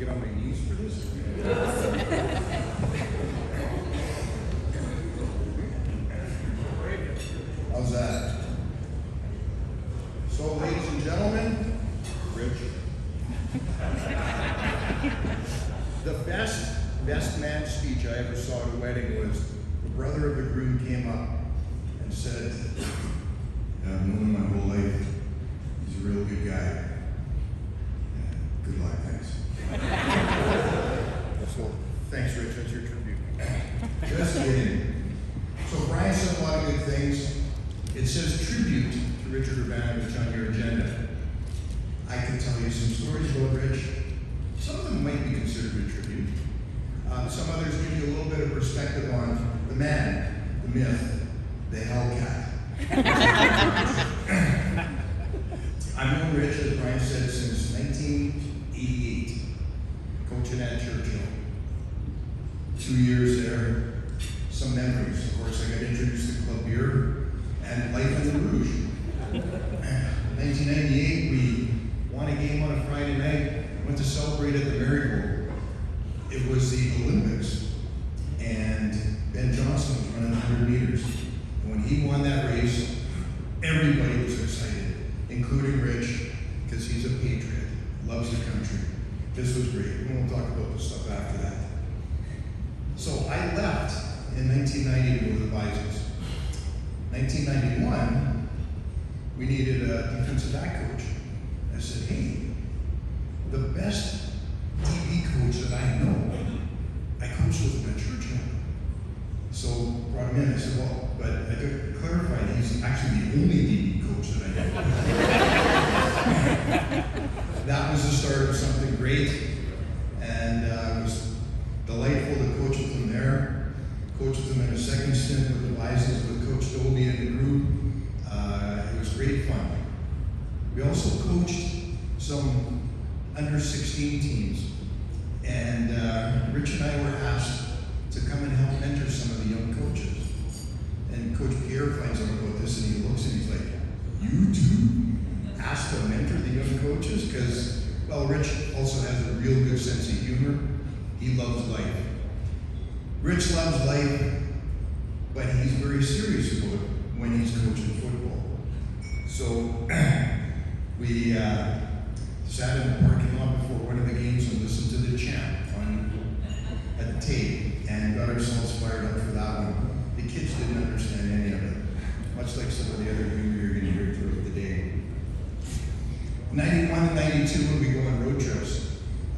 get on my knees for this? How's that? So, ladies and gentlemen, Rich. The best man speech I ever saw at a wedding was the brother of the groom came up and said, I've known him my whole life. He's a real good guy. Yeah, good luck, thanks. So, thanks, Rich. That's your tribute. Just kidding. So Brian said a lot of good things. It says tribute to Richard Urbanovich on your agenda. I can tell you some stories about Rich. Some of them might be considered a tribute. Some others give you a little bit of perspective on the man, the myth, the Hellcat. I've known Rich, as Brian said, since 1988, coaching at Churchill. 2 years there, some memories. Of course, I got introduced to club beer and life in the Rouge. 1998, we won a game on a Friday night, went to celebrate at the Marigold. It was the Olympics, and Ben Johnson was running 100 meters. And when he won that race, everybody was excited, including Rich, because he's a patriot, loves the country. This was great. We won't talk about the stuff after that. So I left in 1990 to go to the Bisons. 1991, we needed a defensive back coach. I said, hey, the best DB coach that I know, I coached with him at Churchill. So brought him in. I said, well, but I could clarify, he's actually the only DB coach that I know. That was the start of something great, and it was delightful to coach with him there. Coached with him in a second stint with the Bisons with Coach Dobie and the group. It was great fun. We also coached some under 16 teams, and Rich and I were asked to come and help mentor some of the young coaches. And Coach Pierre finds out about this, and he looks and he's like, you two asked to mentor the young coaches? Because, well, Rich also has a real good sense of humor. He loves life. Rich loves life, but he's very serious about it when he's coaching football. So we sat in the parking lot before one of the games and listened to the chant at the tape and got ourselves fired up for that one. The kids didn't understand any of it, much like some of the other people you're going to hear throughout the day. 91 and 92, when we go on road trips,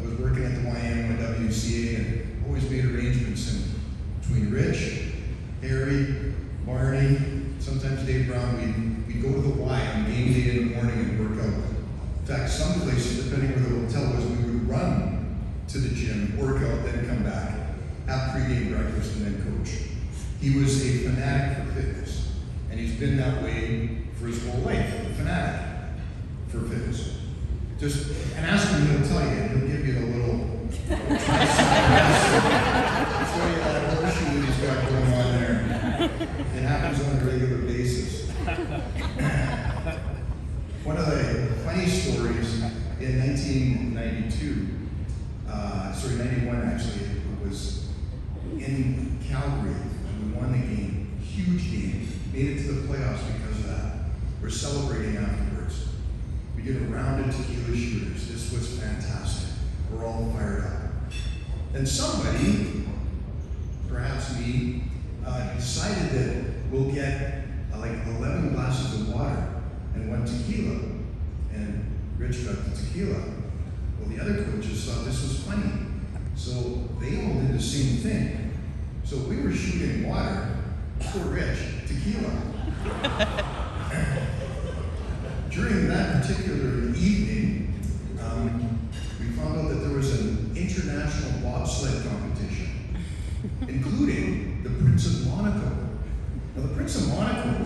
I was working at the YMWCA and always made arrangements between Rich, Harry, Barney, sometimes Dave Brown. We'd go to the Y on game day in the morning and work out. In fact, some places, depending where the hotel was, we would run to the gym, work out, then come back, have pregame breakfast, and then coach. He was a fanatic for fitness, and he's been that way for his whole life, a fanatic for fitness. And ask him, he'll tell you, he'll give you the little show you that horseshoe that he's got going on there. It happens on a regular basis. One of the funny stories in 91 actually, it was in Calgary, and we won the game, huge game, made it to the playoffs because of that. We're celebrating afterwards. We did a round of tequila shooters. This was fantastic. We're all fired up. And somebody, perhaps me, decided that we'll get like 11 glasses of water and 1 tequila. And Rich got the tequila. Well, the other coaches thought this was funny. So they all did the same thing. So we were shooting water for Rich, tequila. During that particular evening, we found out that there was an international bobsled competition, including the Prince of Monaco. Now, the Prince of Monaco,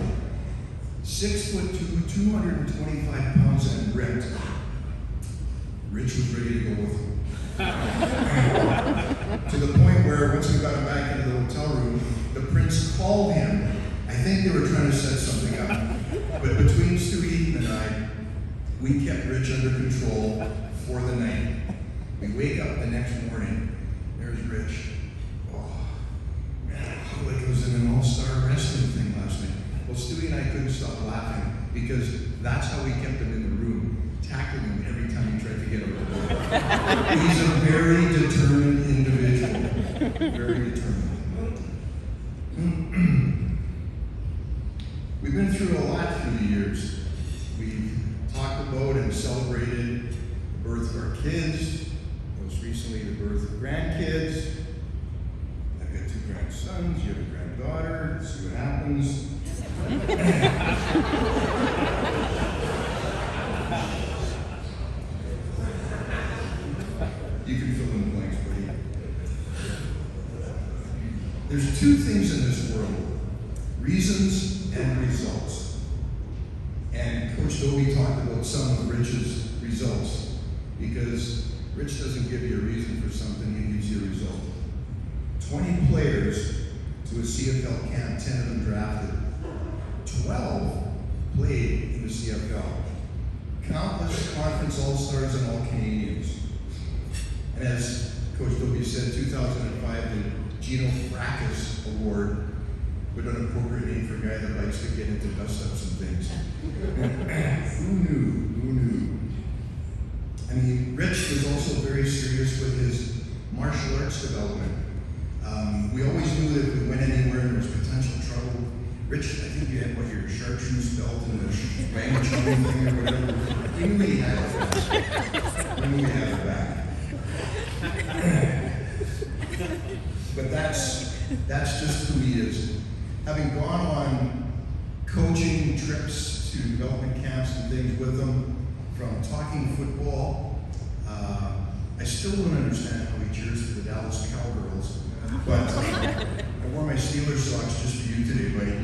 6'2", 225 pounds and ripped. Rich was ready to go with him. To the point where once we got him back into the hotel room, the prince called him. I think they were trying to set something up. But between Stu Eaton and I, we kept Rich under control for the night. We wake up the next morning, there's Rich. Oh, man, I felt like I was in an all-star wrestling thing last night. Well, Stewie and I couldn't stop laughing because that's how we kept him in the room, tackling him every time he tried to get out of the door. He's a very determined individual. Very determined. We've been through a lot through the years. We've talked about and celebrated the birth of our kids, most recently the birth of grandkids. I've got 2 grandsons, you have a granddaughter, let's see what happens. You can fill in the blanks, buddy. There's 2 things in this world, reasons and results. And Coach Dobie talked about some of Rich's results, because Rich doesn't give you a reason for something, he gives you a result. 20 players to a CFL camp, 10 of them drafted. 12 played in the CFL. Countless conference all-stars and all-Canadians. And as Coach Dobie said, 2005, the Gino Fracas Award, with an appropriate name for a guy that likes to get into dust-ups and things. Who knew? Who knew? I mean, Rich was also very serious with his martial arts development. We always knew that if we went anywhere and there was potential trouble, Rich, I think you had your chartreuse belt and the wang chun thing or whatever. We knew he had it back. We knew he had it back. But that's just who he is. Having gone on coaching trips to development camps and things with them, from talking football, I still don't understand how he cheers for the Dallas Cowgirls, but I wore my Steelers socks just for you today, buddy.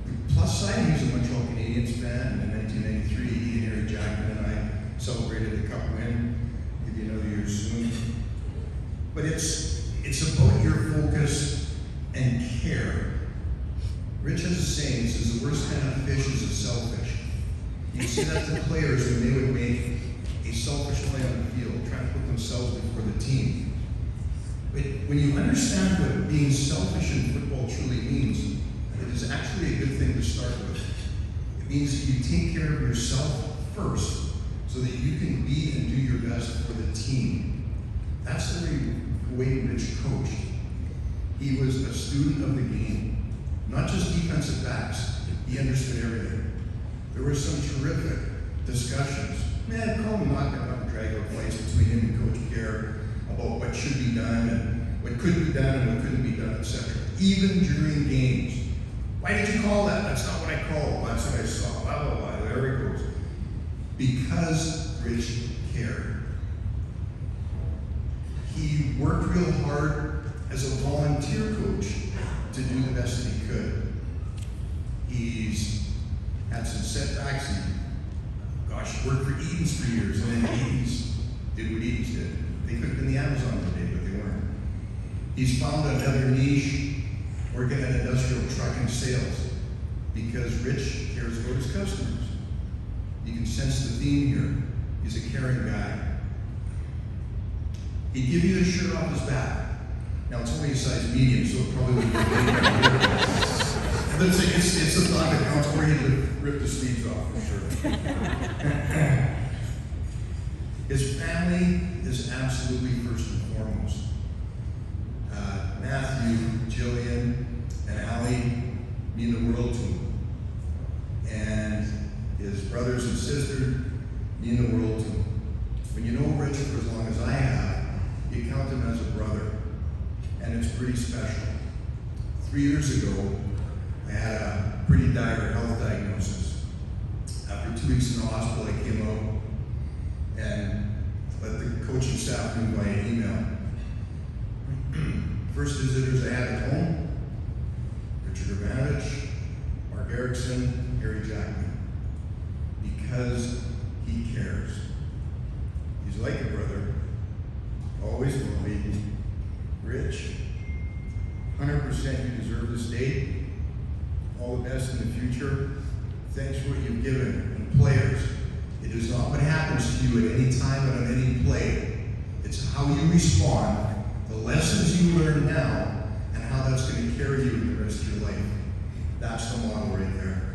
The plus side, he's a Montreal Canadiens fan, and in 1993, he and Harry Jackman and I celebrated the Cup win. Give you another year soon. But it's about your focus and care. Rich has a saying, he says the worst kind of fish is a selfish. You see that to players when they would make a selfish play on the field, trying to put themselves before the team. But when you understand what being selfish in football truly means, it is actually a good thing to start with. It means that you take care of yourself first so that you can be and do your best for the team. That's the way Rich coached. He was a student of the game, not just defensive backs. He understood everything. There were some terrific discussions. Man, call them knockout and drag out fights between him and Coach Pierre about what should be done and what could be done and what couldn't be done, etc. Even during games. Why did you call that? That's not what I called. That's what I saw. Blah, blah, blah. There it goes. Because Rich cared. He worked real hard as a volunteer coach to do the best that he could. He's had some setbacks. He worked for Eaton's for years, and then Eaton's did what Eaton's did. They could have been the Amazon today, but they weren't. He's found another niche, working at industrial truck and sales, because Rich cares about his customers. You can sense the theme here. He's a caring guy. He'd give you the shirt off his back. Now, it's only a size medium, so it probably wouldn't be big. It's a thought that counts where he'd rip the sleeves off, for sure. His family is absolutely first and foremost. Matthew, Jillian, and Allie mean the world to him. And his brothers and sisters mean the world to him. When you know Richard for as long as I have, you count him as a brother. And it's pretty special. 3 years ago, I had a pretty dire health diagnosis. After 2 weeks in the hospital, I came out and let the coaching staff know by email. First visitors I had at home, Richard Urbanovich, Mark Erickson, Harry Jackman. Because he cares. He's like a brother, always will be. Rich, 100% you deserve this date. All the best in the future. Thanks for what you've given. And players, it is not what happens. happens to you at any time and on any play. It's how you respond, the lessons you learn now, and how that's going to carry you in the rest of your life. That's the model right there.